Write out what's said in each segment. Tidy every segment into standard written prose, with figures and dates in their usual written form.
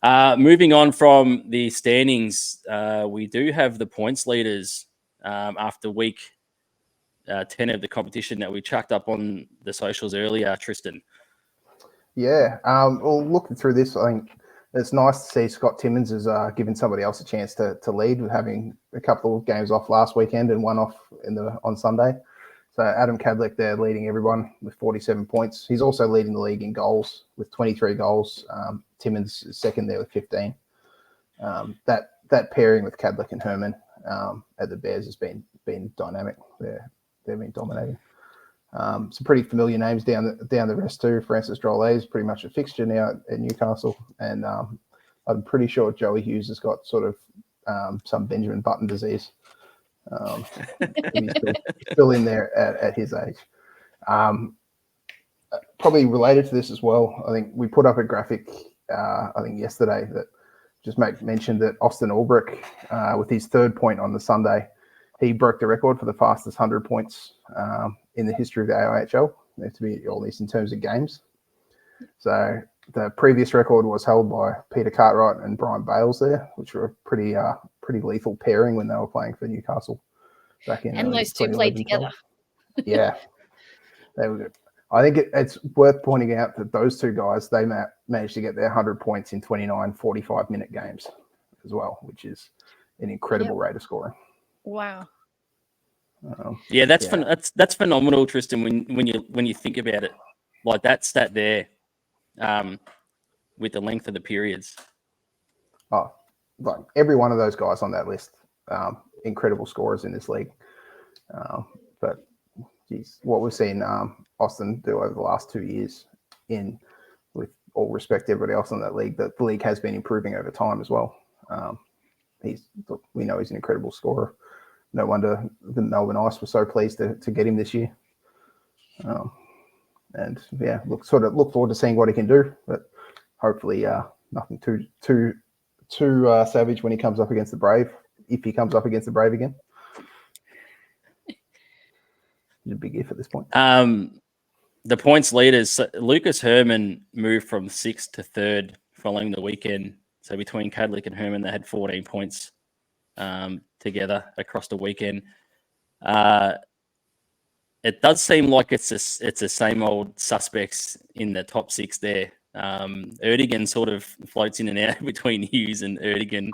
Moving on from the standings, we do have the points leaders after week 10 of the competition that we chucked up on the socials earlier, Tristan. Yeah, well, looking through this, I think it's nice to see Scott Timmins has given somebody else a chance to lead with having a couple of games off last weekend and one off on Sunday. So Adam Cadlick there leading everyone with 47 points. He's also leading the league in goals with 23 goals. Timmins is second there with 15. That pairing with Cadlick and Herman at the Bears has been dynamic. They've been dominating. Some pretty familiar names down the rest too. Francis Drolet is pretty much a fixture now at Newcastle, and I'm pretty sure Joey Hughes has got sort of some Benjamin Button disease. He's still in there at his age. Probably related to this as well, I think we put up a graphic, I think yesterday, that just mentioned that Austin Albrecht, with his third point on the Sunday, he broke the record for the fastest 100 points in the history of the AIHL, to be at least in terms of games. So the previous record was held by Peter Cartwright and Brian Bales there, which were a pretty lethal pairing when they were playing for Newcastle back in. And those two played together. Yeah, they were good. I think it's worth pointing out that those two guys, they managed to get their 100 points in 29 45-minute games as well, which is an incredible rate of scoring. Wow. That's phenomenal, Tristan. When you think about it, like that stat there, with the length of the periods. Oh, like every one of those guys on that list, incredible scorers in this league. But geez, what we've seen Austin do over the last 2 years, with all respect to everybody else in that league, that the league has been improving over time as well. We know he's an incredible scorer. No wonder the Melbourne Ice was so pleased to get him this year. And yeah, look forward to seeing what he can do. But hopefully, nothing too savage when he comes up against the Brave. If he comes up against the Brave again, it's a big if at this point. The points leaders, Lucas Herman moved from 6th to 3rd following the weekend. So between Cadlick and Herman, they had 14 points together across the weekend. It does seem like it's the same old suspects in the top 6 there. Erdogan sort of floats in and out between Hughes and Erdogan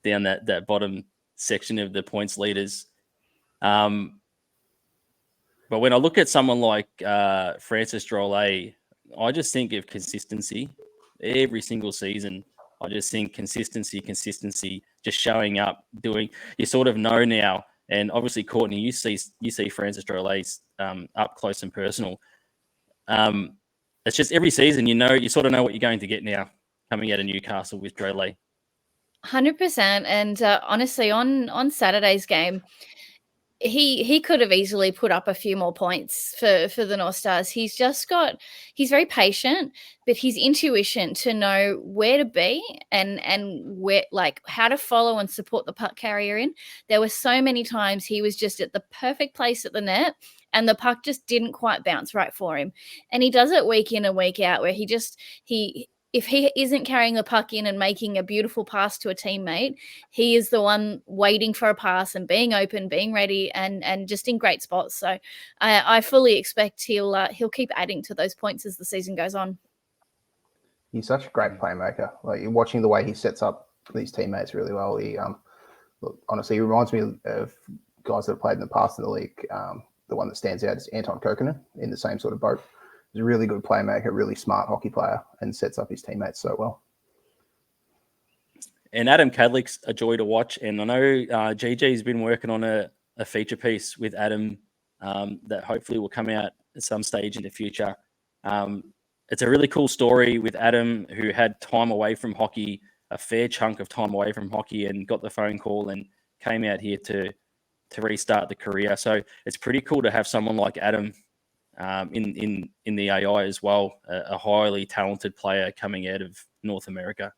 down that bottom section of the points leaders. But when I look at someone like Francis Drolet, I just think of consistency every single season. I just think consistency, just showing up, doing. You sort of know now, and obviously Courtney, you see Francis Drolet up close and personal. It's just every season, you sort of know what you're going to get now coming out of Newcastle with Drolet. 100%, and honestly, on Saturday's game, he could have easily put up a few more points for the North Stars. He's very patient, but his intuition to know where to be and where, like, how to follow and support the puck carrier in. There were so many times he was just at the perfect place at the net and the puck just didn't quite bounce right for him. And he does it week in and week out, where if he isn't carrying the puck in and making a beautiful pass to a teammate, he is the one waiting for a pass and being open, being ready, and just in great spots. So I fully expect he'll keep adding to those points as the season goes on. He's such a great playmaker. Like, you're watching the way he sets up these teammates really well. He honestly, he reminds me of guys that have played in the past in the league. The one that stands out is Anton Kokkonen in the same sort of boat. He's a really good playmaker, really smart hockey player, and sets up his teammates so well. And Adam Cadlick's a joy to watch. And I know GG's been working on a feature piece with Adam that hopefully will come out at some stage in the future. It's a really cool story with Adam, who had time away from hockey, a fair chunk of time away from hockey, and got the phone call and came out here to restart the career. So it's pretty cool to have someone like Adam in the AI as well, a highly talented player coming out of North America.